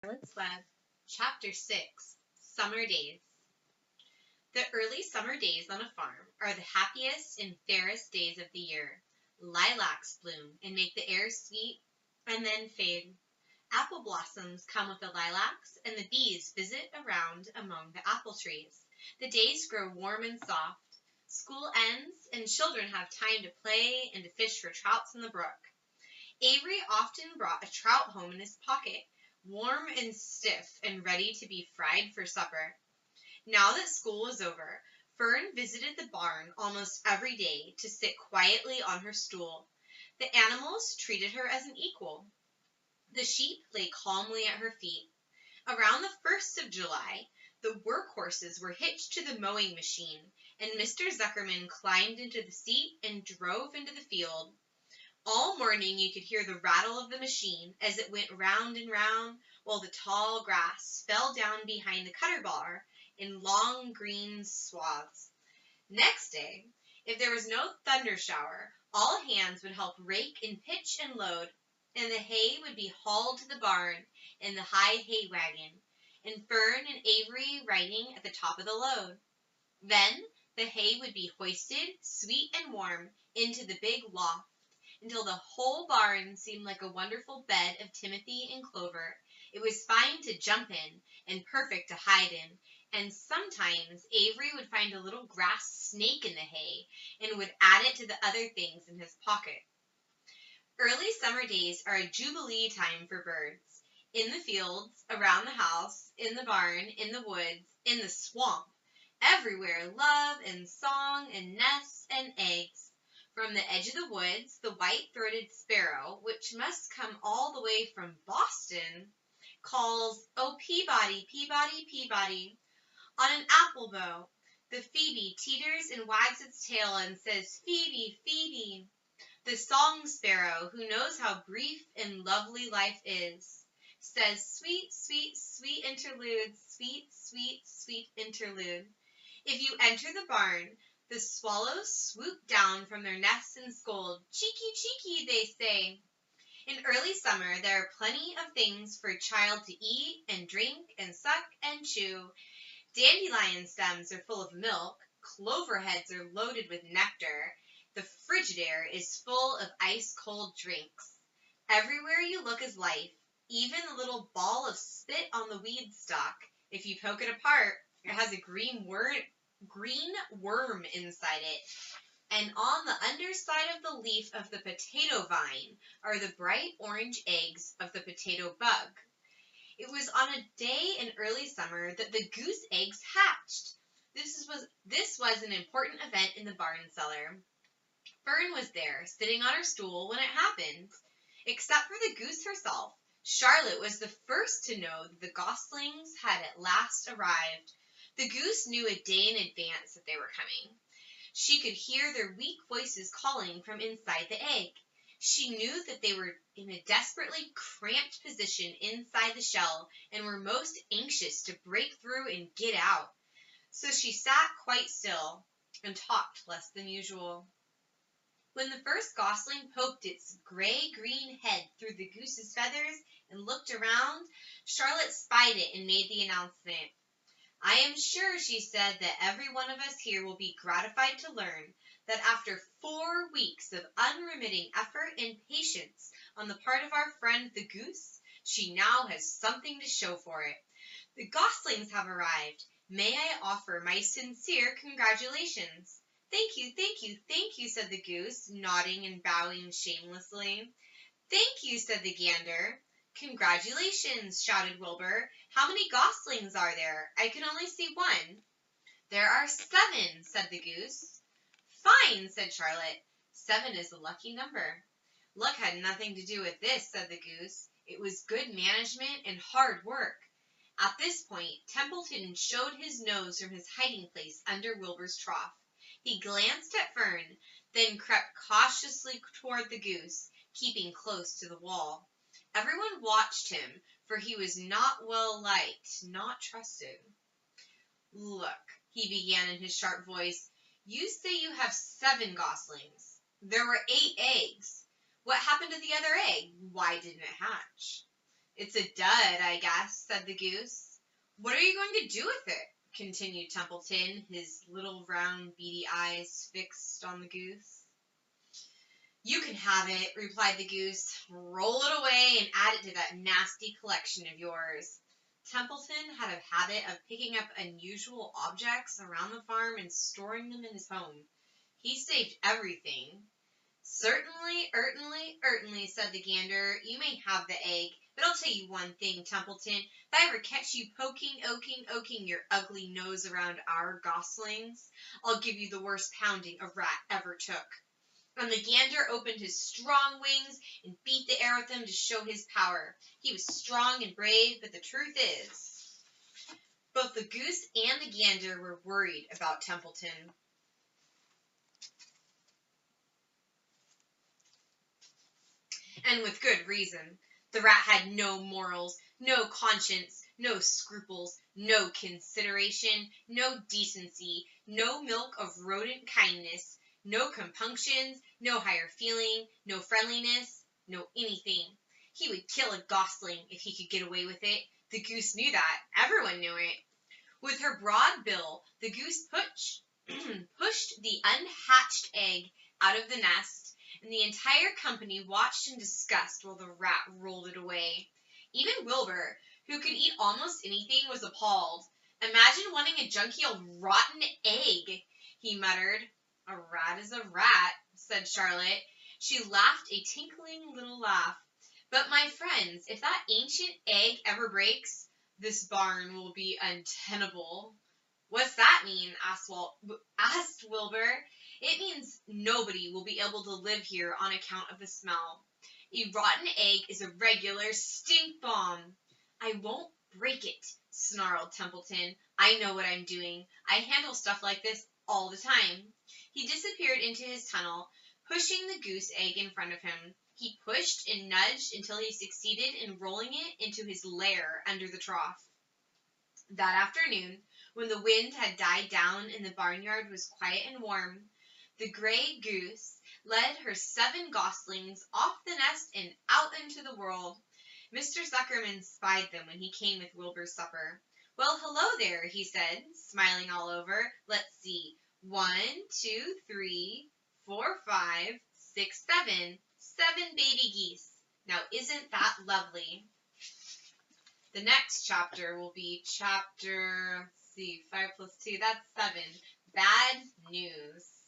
Let's Web, Chapter 6, Summer Days. The early summer days on a farm are the happiest and fairest days of the year. Lilacs bloom and make the air sweet and then fade. Apple blossoms come with the lilacs, and the bees visit around among the apple trees. The days grow warm and soft. School ends, and children have time to play and to fish for trouts in the brook. Avery often brought a trout home in his pocket, warm and stiff and ready to be fried for supper. Now that school was over, Fern visited the barn almost every day to sit quietly on her stool. The animals treated her as an equal. The sheep lay calmly at her feet. Around the 1st of July, the workhorses were hitched to the mowing machine, and Mr. Zuckerman climbed into the seat and drove into the field. All morning you could hear the rattle of the machine as it went round and round, while the tall grass fell down behind the cutter bar in long green swaths. Next day, if there was no thunder shower, all hands would help rake and pitch and load, and the hay would be hauled to the barn in the high hay wagon, and Fern and Avery riding at the top of the load. Then the hay would be hoisted, sweet and warm, into the big loft, until the whole barn seemed like a wonderful bed of timothy and clover. It was fine to jump in and perfect to hide in, and sometimes Avery would find a little grass snake in the hay and would add it to the other things in his pocket. Early summer days are a jubilee time for birds. In the fields, around the house, in the barn, in the woods, in the swamp, everywhere love and song and nests and eggs. From the edge of the woods, the white-throated sparrow, which must come all the way from Boston, calls, "Oh, Peabody, Peabody, Peabody." On an apple bough, the phoebe teeters and wags its tail and says, "Phoebe, Phoebe." The song sparrow, who knows how brief and lovely life is, says, "Sweet, sweet, sweet interlude, sweet, sweet, sweet interlude." If you enter the barn, the swallows swoop down from their nests and scold. "Cheeky, cheeky," they say. In early summer, there are plenty of things for a child to eat and drink and suck and chew. Dandelion stems are full of milk. Clover heads are loaded with nectar. The Frigidaire is full of ice-cold drinks. Everywhere you look is life. Even the little ball of spit on the weed stalk, if you poke it apart, it has a green worm inside it. And on the underside of the leaf of the potato vine are the bright orange eggs of the potato bug. It was on a day in early summer that the goose eggs hatched. This was an important event in the barn cellar. Fern was there, sitting on her stool, when it happened. Except for the goose herself, Charlotte was the first to know that the goslings had at last arrived. The goose knew a day in advance that they were coming. She could hear their weak voices calling from inside the egg. She knew that they were in a desperately cramped position inside the shell and were most anxious to break through and get out. So she sat quite still and talked less than usual. When the first gosling poked its gray-green head through the goose's feathers and looked around, Charlotte spied it and made the announcement. "I am sure," she said, "that every one of us here will be gratified to learn that after 4 weeks of unremitting effort and patience on the part of our friend the goose, she now has something to show for it. The goslings have arrived. May I offer my sincere congratulations?" "Thank you, thank you, thank you," said the goose, nodding and bowing shamelessly. "Thank you," said the gander. "Congratulations," shouted Wilbur. "How many goslings are there? I can only see one." "There are 7," said the goose. "Fine," said Charlotte. 7 is a lucky number. "Luck had nothing to do with this," said the goose. "It was good management and hard work." At this point, Templeton showed his nose from his hiding place under Wilbur's trough. He glanced at Fern, then crept cautiously toward the goose, keeping close to the wall. Everyone watched him, for he was not well liked, not trusted. "Look," he began in his sharp voice, "you say you have 7 goslings. There were 8 eggs. What happened to the other egg? Why didn't it hatch?" "It's a dud, I guess," said the goose. "What are you going to do with it?" continued Templeton, his little round beady eyes fixed on the goose. "You can have it," replied the goose. "Roll it away and add it to that nasty collection of yours." Templeton had a habit of picking up unusual objects around the farm and storing them in his home. He saved everything. "Certainly, certainly," said the gander. "You may have the egg. But I'll tell you one thing, Templeton. If I ever catch you oking your ugly nose around our goslings, I'll give you the worst pounding a rat ever took." And the gander opened his strong wings and beat the air with them to show his power. He was strong and brave, but the truth is, both the goose and the gander were worried about Templeton. And with good reason. The rat had no morals, no conscience, no scruples, no consideration, no decency, no milk of rodent kindness, no compunctions, no higher feeling, no friendliness, no anything. He would kill a gosling if he could get away with it. The goose knew that. Everyone knew it. With her broad bill, the goose pushed the unhatched egg out of the nest, and the entire company watched in disgust while the rat rolled it away. Even Wilbur, who could eat almost anything, was appalled. "Imagine wanting a junky old rotten egg," he muttered. "A rat is a rat," said Charlotte. She laughed a tinkling little laugh. "But, my friends, if that ancient egg ever breaks, this barn will be untenable." "What's that mean?" asked Wilbur. "It means nobody will be able to live here on account of the smell. A rotten egg is a regular stink bomb." "I won't break it," snarled Templeton. "I know what I'm doing. I handle stuff like this all the time." He disappeared into his tunnel, pushing the goose egg in front of him. He pushed and nudged until he succeeded in rolling it into his lair under the trough. That afternoon, when the wind had died down and the barnyard was quiet and warm, the gray goose led her 7 goslings off the nest and out into the world. Mr. Zuckerman spied them when he came with Wilbur's supper. "Well, hello there," he said, smiling all over. "Let's see. 1, 2, 3, 4, 5, 6, 7. 7 baby geese. Now, isn't that lovely?" The next chapter will be chapter, 5 plus 2, that's 7. Bad news.